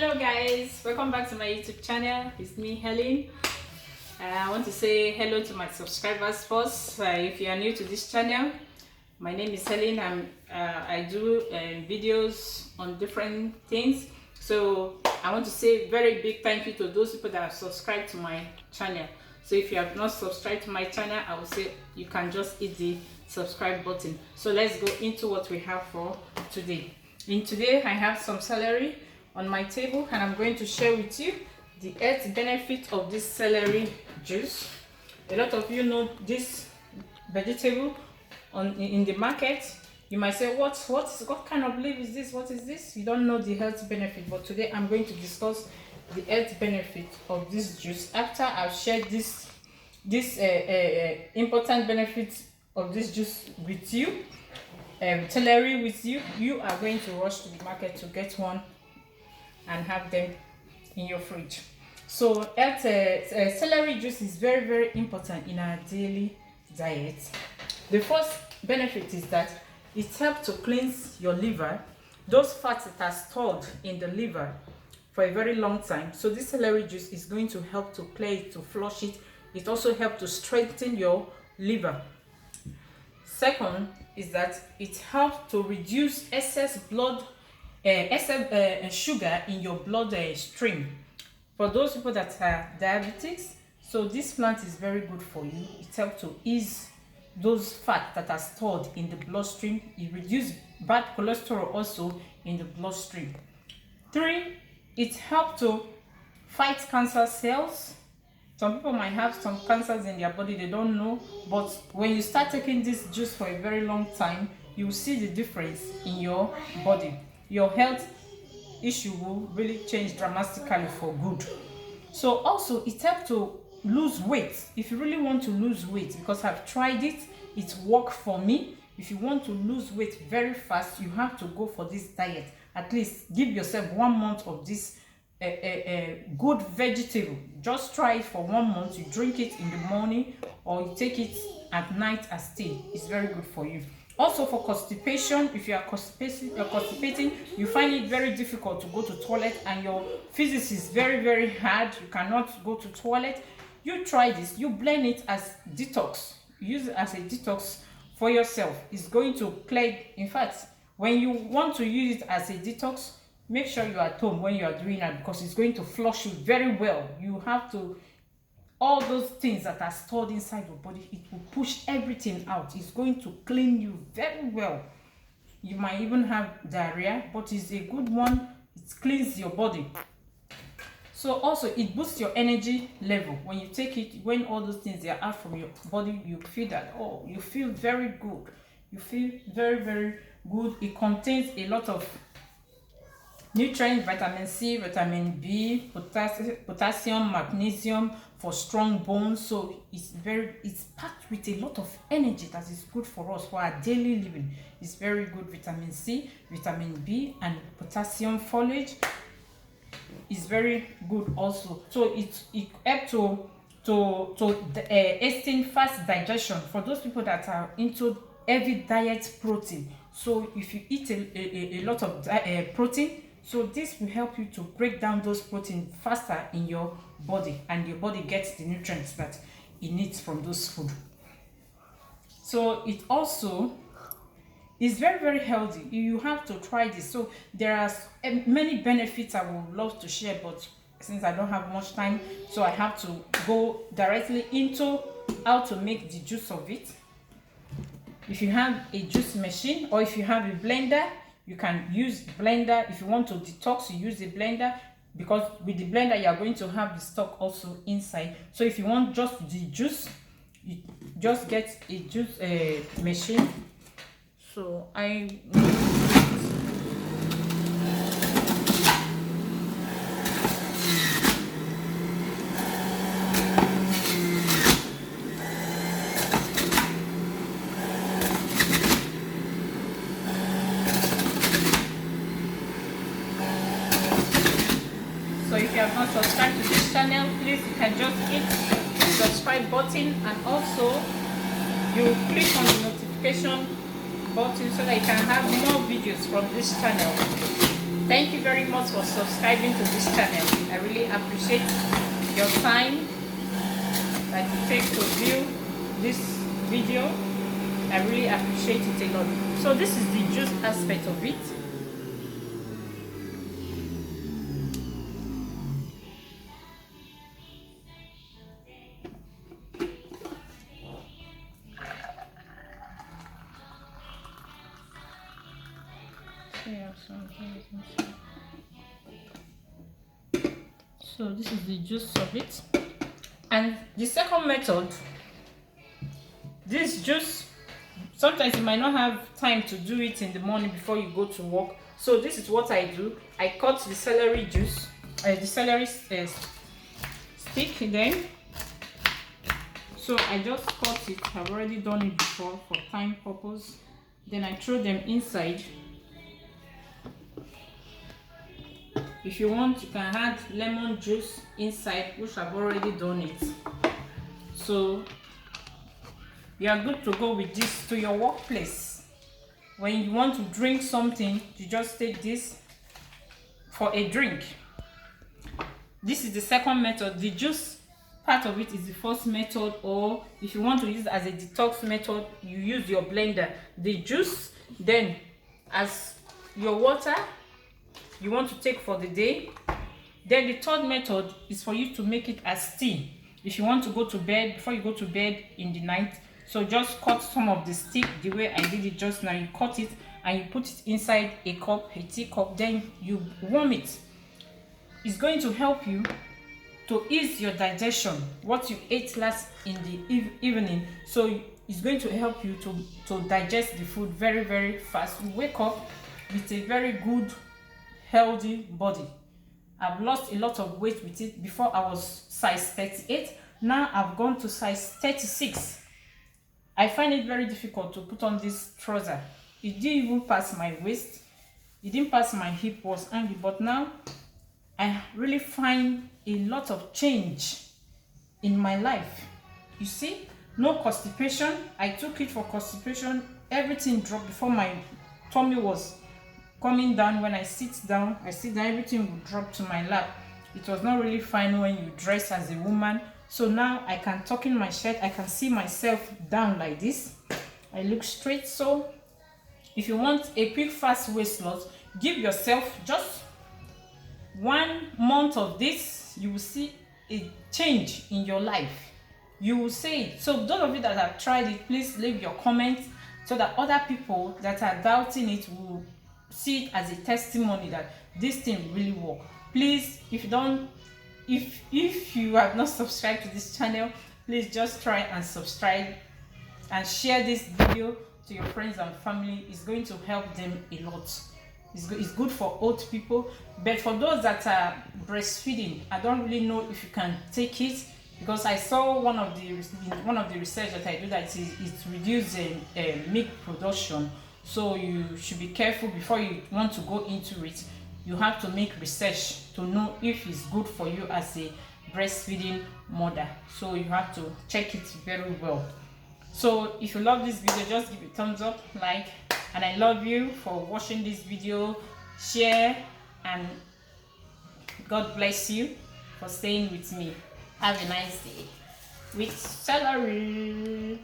Hello guys, welcome back to my YouTube channel. It's me, Helen. I want to say hello to my subscribers first. If you are new to this channel, my name is Helen. I do videos on different things. So I want to say very big thank you to those people that have subscribed to my channel. So if you have not subscribed to my channel, I will say you can just hit the subscribe button. So let's go into what we have for today. Today I have some celery on my table, and I'm going to share with you the health benefit of this celery juice. A lot of you know this vegetable in the market. You might say, what kind of leaf is this? What is this? You don't know the health benefit, but today I'm going to discuss the health benefit of this juice. After I've shared this important benefits of this juice with you, celery with you, you are going to rush to the market to get one and have them in your fridge. So celery juice is very, very important in our daily diet. The first benefit is that it helps to cleanse your liver, those fats that are stored in the liver for a very long time. So this celery juice is going to help to clear it, to flush it. It also helps to strengthen your liver. Second is that it helps to reduce excess sugar in your blood stream. For those people that are diabetics, so this plant is very good for you. It helps to ease those fats that are stored in the bloodstream. It reduces bad cholesterol also in the bloodstream. 3, it helps to fight cancer cells. Some people might have some cancers in their body, they don't know, but when you start taking this juice for a very long time, you will see the difference in your body. Your health issue will really change dramatically for good. So also it helps to lose weight. If you really want to lose weight, because I've tried it, it worked for me. If you want to lose weight very fast, you have to go for this diet. At least give yourself 1 month of this good vegetable. Just try it for 1 month. You drink it in the morning or you take it at night as tea. It's very good for you. Also for constipation, if you are constipating, you find it very difficult to go to toilet and your physics is very, very hard, you cannot go to toilet, you try this. You blend it as detox. Use it as a detox for yourself. It's going to clear. In fact, when you want to use it as a detox, make sure you are at home when you are doing that, because it's going to flush you very well. You have to, all those things that are stored inside your body, it will push everything out. It's going to clean you very well. You might even have diarrhea, but it's a good one. It cleans your body. So also it boosts your energy level. When you take it, when all those things are out from your body, you feel that, oh, you feel very good. You feel very, very good. It contains a lot of nutrients, vitamin C, vitamin B, potassium, magnesium for strong bones. So it's packed with a lot of energy that is good for us for our daily living. It's very good. Vitamin C, vitamin B, and potassium foliage is very good also. So it helps to hasten fast digestion for those people that are into heavy diet protein. So if you eat a lot of protein, so this will help you to break down those proteins faster in your body, and your body gets the nutrients that it needs from those food. So it also is very, very healthy. You have to try this. So there are many benefits I would love to share, but since I don't have much time, so I have to go directly into how to make the juice of it. If you have a juice machine or if you have a blender, you can use blender. If you want to detox, you use a blender, because with the blender you are going to have the stock also inside. So if you want just the juice, you just get a juice machine. So if you have not subscribed to this channel, please, you can just hit the subscribe button, and also you click on the notification button so that you can have more videos from this channel. Thank you very much for subscribing to this channel. I really appreciate your time that you take to view this video. I really appreciate it a lot. So this is the juice aspect of it. So this is the juice of it. And the second method, this juice, sometimes you might not have time to do it in the morning before you go to work. So this is what I do. I cut the celery juice, the celery stick then. So I just cut it. I've already done it before for time purpose. Then I throw them inside. If you want, you can add lemon juice inside, which I've already done it. So you are good to go with this to your workplace. When you want to drink something, you just take this for a drink. This is the second method. The juice part of it is the first method, or if you want to use it as a detox method, you use your blender. The juice then as your water you want to take for the day. Then the third method is for you to make it as tea. If you want to go to bed, before you go to bed in the night, so just cut some of the stick the way I did it just now. You cut it and you put it inside a cup, a tea cup, then you warm it. It's going to help you to ease your digestion, what you ate last in the evening. So it's going to help you to digest the food very, very fast. You wake up with a very good healthy body. I've lost a lot of weight with it. Before I was size 38, now I've gone to size 36. I find it very difficult to put on this trouser. It didn't even pass my waist, it didn't pass my hip, was angry, but now I really find a lot of change in my life. You see, no constipation. I took it for constipation. Everything dropped. Before, my tummy was coming down. When I sit down, everything would drop to my lap. It was not really fine when you dress as a woman. So now I can tuck in my shirt. I can see myself down like this. I look straight. So if you want a quick fast weight loss, give yourself just 1 month of this. You will see a change in your life. You will say it. So those of you that have tried it, please leave your comments so that other people that are doubting it will see it as a testimony that this thing really works. Please, if you have not subscribed to this channel, please just try and subscribe and share this video to your friends and family. It's going to help them a lot. It's good for old people, but for those that are breastfeeding, I don't really know if you can take it, because I saw one of the research that I do that it reduces milk production. So you should be careful before you want to go into it. You have to make research to know if it's good for you as a breastfeeding mother. So you have to check it very well. So if you love this video, just give it a thumbs up, like, and I love you for watching this video. Share, and God bless you for staying with me. Have a nice day with Celery.